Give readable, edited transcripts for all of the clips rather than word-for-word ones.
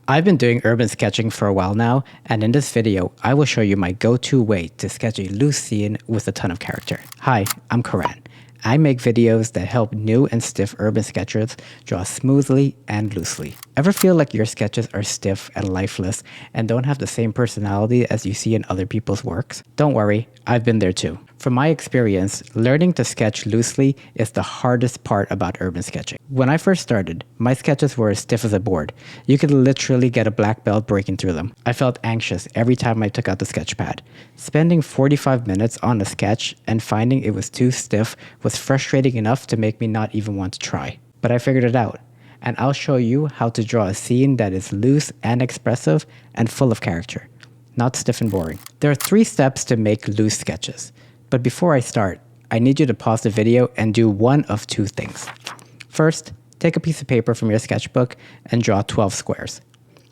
I've been doing urban sketching for a while now, and in this video, I will show you my go-to way to sketch a loose scene with a ton of character. Hi, I'm Karan. I make videos that help new and stiff urban sketchers draw smoothly and loosely. Ever feel like your sketches are stiff and lifeless and don't have the same personality as you see in other people's works? Don't worry, I've been there too. From my experience, learning to sketch loosely is the hardest part about urban sketching. When I first started, my sketches were as stiff as a board. You could literally get a black belt breaking through them. I felt anxious every time I took out the sketch pad. Spending 45 minutes on a sketch and finding it was too stiff was frustrating enough to make me not even want to try. But I figured it out, and I'll show you how to draw a scene that is loose and expressive and full of character, not stiff and boring. There are 3 steps to make loose sketches. But before I start, I need you to pause the video and do one of 2 things. First, take a piece of paper from your sketchbook and draw 12 squares,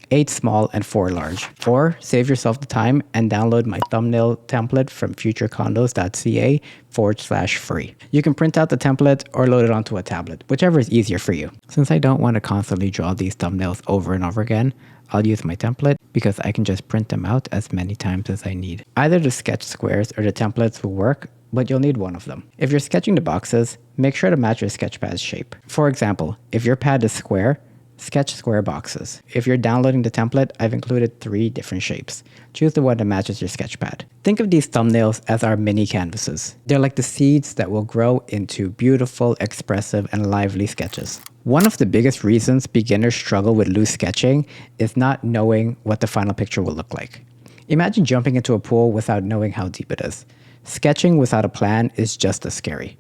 8 small and 4 large. Or save yourself the time and download my thumbnail template from futurecondos.ca/free. You can print out the template or load it onto a tablet, whichever is easier for you. Since I don't want to constantly draw these thumbnails over and over again, I'll use my template because I can just print them out as many times as I need. Either the sketch squares or the templates will work, but you'll need one of them. If you're sketching the boxes, make sure to match your sketch pad's shape. For example, if your pad is square, sketch square boxes. If you're downloading the template, I've included 3 different shapes. Choose the one that matches your sketch pad. Think of these thumbnails as our mini canvases. They're like the seeds that will grow into beautiful, expressive, and lively sketches. One of the biggest reasons beginners struggle with loose sketching is not knowing what the final picture will look like. Imagine jumping into a pool without knowing how deep it is. Sketching without a plan is just as scary.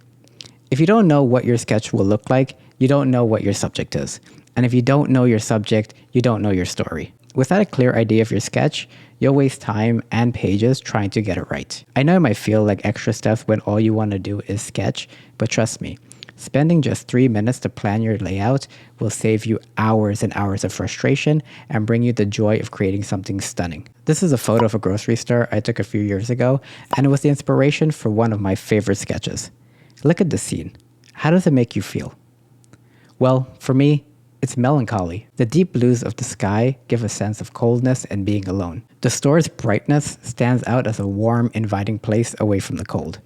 If you don't know what your sketch will look like, you don't know what your subject is. And if you don't know your subject, you don't know your story. Without a clear idea of your sketch, you'll waste time and pages trying to get it right. I know it might feel like extra steps when all you want to do is sketch, but trust me, spending just 3 minutes to plan your layout will save you hours and hours of frustration and bring you the joy of creating something stunning. This is a photo of a grocery store I took a few years ago, and it was the inspiration for one of my favorite sketches. Look at the scene. How does it make you feel? Well, for me, it's melancholy. The deep blues of the sky give a sense of coldness and being alone. The store's brightness stands out as a warm, inviting place away from the cold.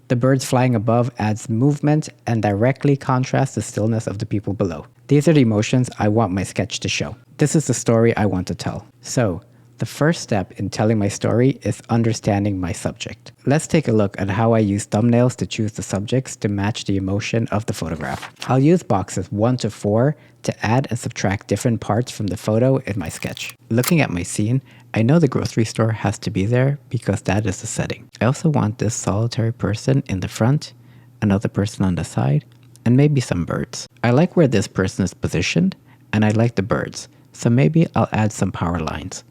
The birds flying above adds movement and directly contrasts the stillness of the people below. These are the emotions I want my sketch to show. This is the story I want to tell. So, the first step in telling my story is understanding my subject. Let's take a look at how I use thumbnails to choose the subjects to match the emotion of the photograph. I'll use boxes 1 to 4 to add and subtract different parts from the photo in my sketch. Looking at my scene, I know the grocery store has to be there because that is the setting. I also want this solitary person in the front, another person on the side, and maybe some birds. I like where this person is positioned, and I like the birds, so maybe I'll add some power lines.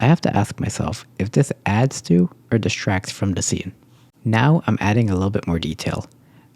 I have to ask myself if this adds to or distracts from the scene. Now I'm adding a little bit more detail.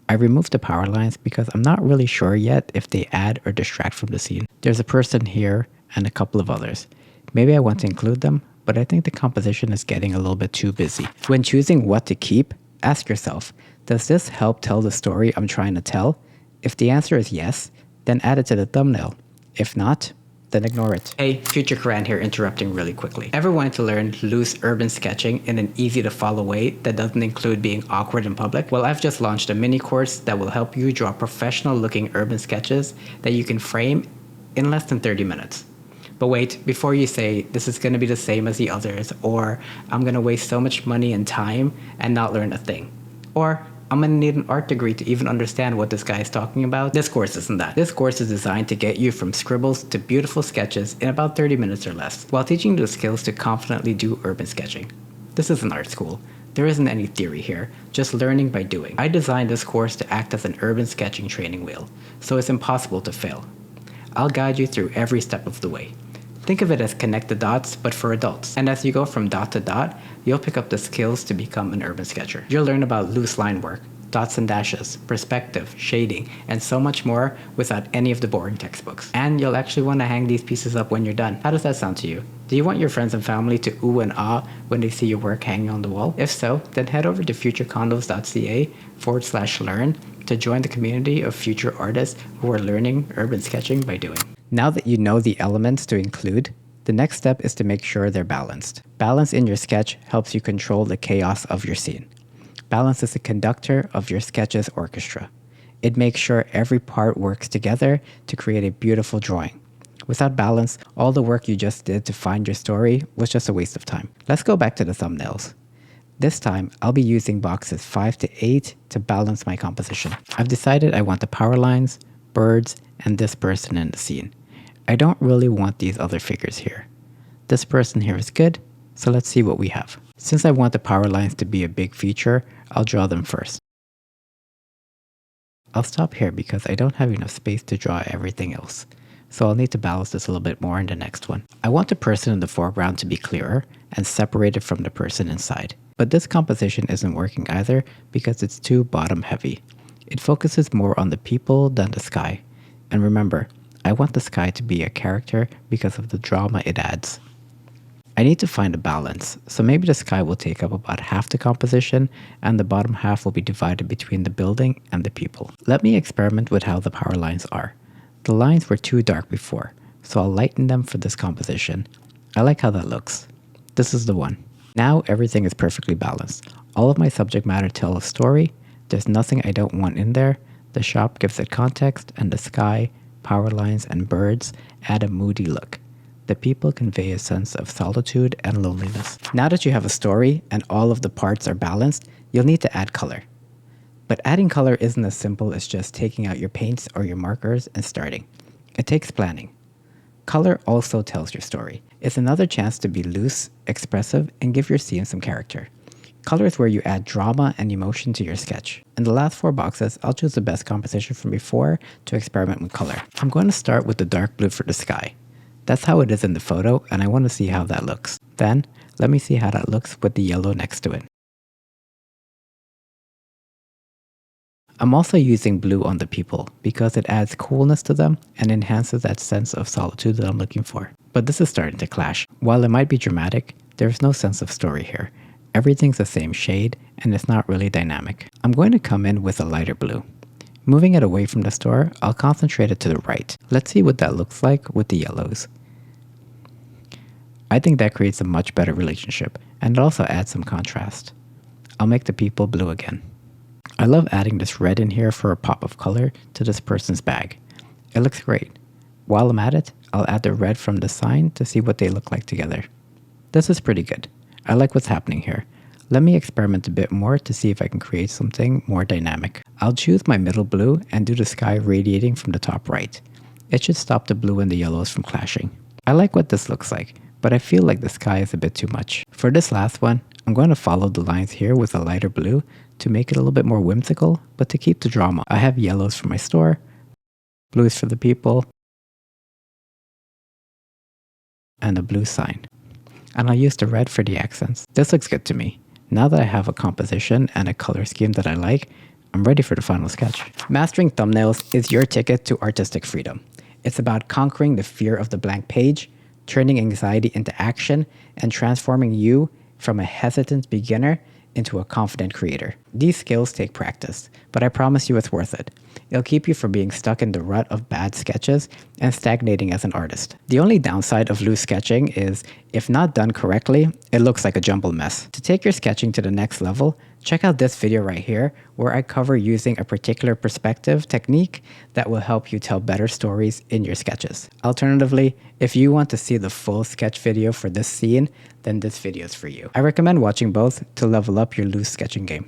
I removed the power lines because I'm not really sure yet if they add or distract from the scene. There's a person here and a couple of others. Maybe I want to include them, but I think the composition is getting a little bit too busy. When choosing what to keep, ask yourself, does this help tell the story I'm trying to tell? If the answer is yes, then add it to the thumbnail. If not, then ignore it. Hey, Future Karan here, interrupting really quickly. Ever wanted to learn loose urban sketching in an easy to follow way that doesn't include being awkward in public? Well, I've just launched a mini course that will help you draw professional looking urban sketches that you can frame in less than 30 minutes. But wait, before you say this is going to be the same as the others, or I'm going to waste so much money and time and not learn a thing, or I'm going to need an art degree to even understand what this guy is talking about, this course isn't that. This course is designed to get you from scribbles to beautiful sketches in about 30 minutes or less, while teaching you the skills to confidently do urban sketching. This is an art school. There isn't any theory here, just learning by doing. I designed this course to act as an urban sketching training wheel, so it's impossible to fail. I'll guide you through every step of the way. Think of it as connect the dots, but for adults. And as you go from dot to dot, you'll pick up the skills to become an urban sketcher. You'll learn about loose line work, dots and dashes, perspective, shading, and so much more without any of the boring textbooks. And you'll actually want to hang these pieces up when you're done. How does that sound to you? Do you want your friends and family to ooh and ah when they see your work hanging on the wall? If so, then head over to futurecondos.ca/learn to join the community of future artists who are learning urban sketching by doing. Now that you know the elements to include, The next step is to make sure they're balanced. Balance in your sketch helps you control the chaos of your scene. Balance is the conductor of your sketch's orchestra. It makes sure every part works together to create a beautiful drawing. Without balance, all the work you just did to find your story was just a waste of time. Let's go back to the thumbnails. This time, I'll be using boxes 5 to 8 to balance my composition. I've decided I want the power lines, birds, and this person in the scene. I don't really want these other figures here. This person here is good, so let's see what we have. Since I want the power lines to be a big feature, I'll draw them first. I'll stop here because I don't have enough space to draw everything else, so I'll need to balance this a little bit more in the next one. I want the person in the foreground to be clearer and separated from the person inside. But this composition isn't working either because it's too bottom heavy. It focuses more on the people than the sky. And remember, I want the sky to be a character because of the drama it adds. I need to find a balance, so maybe the sky will take up about half the composition and the bottom half will be divided between the building and the people. Let me experiment with how the power lines are. The lines were too dark before, so I'll lighten them for this composition. I like how that looks. This is the one. Now everything is perfectly balanced. All of my subject matter tell a story. There's nothing I don't want in there. The shop gives it context, and the sky, power lines, and birds add a moody look. The people convey a sense of solitude and loneliness. Now that you have a story and all of the parts are balanced, you'll need to add color. But adding color isn't as simple as just taking out your paints or your markers and starting. It takes planning. Color also tells your story. It's another chance to be loose, expressive, and give your scene some character. Color is where you add drama and emotion to your sketch. In the last 4 boxes, I'll choose the best composition from before to experiment with color. I'm going to start with the dark blue for the sky. That's how it is in the photo, and I want to see how that looks. Then, let me see how that looks with the yellow next to it. I'm also using blue on the people because it adds coolness to them and enhances that sense of solitude that I'm looking for. But this is starting to clash. While it might be dramatic, there's no sense of story here. Everything's the same shade and it's not really dynamic. I'm going to come in with a lighter blue. Moving it away from the store, I'll concentrate it to the right. Let's see what that looks like with the yellows. I think that creates a much better relationship and it also adds some contrast. I'll make the people blue again. I love adding this red in here for a pop of color to this person's bag. It looks great. While I'm at it, I'll add the red from the sign to see what they look like together. This is pretty good. I like what's happening here. Let me experiment a bit more to see if I can create something more dynamic. I'll choose my middle blue and do the sky radiating from the top right. It should stop the blue and the yellows from clashing. I like what this looks like, but I feel like the sky is a bit too much. For this last one, I'm going to follow the lines here with a lighter blue to make it a little bit more whimsical, but to keep the drama. I have yellows for my store, blues for the people, and a blue sign. And I'll use the red for the accents. This looks good to me. Now that I have a composition and a color scheme that I like, I'm ready for the final sketch. Mastering thumbnails is your ticket to artistic freedom. It's about conquering the fear of the blank page, turning anxiety into action, and transforming you from a hesitant beginner into a confident creator. These skills take practice, but I promise you it's worth it. It'll keep you from being stuck in the rut of bad sketches and stagnating as an artist. The only downside of loose sketching is, if not done correctly, it looks like a jumbled mess. To take your sketching to the next level, check out this video right here where I cover using a particular perspective technique that will help you tell better stories in your sketches. Alternatively, if you want to see the full sketch video for this scene, then this video is for you. I recommend watching both to level up your loose sketching game.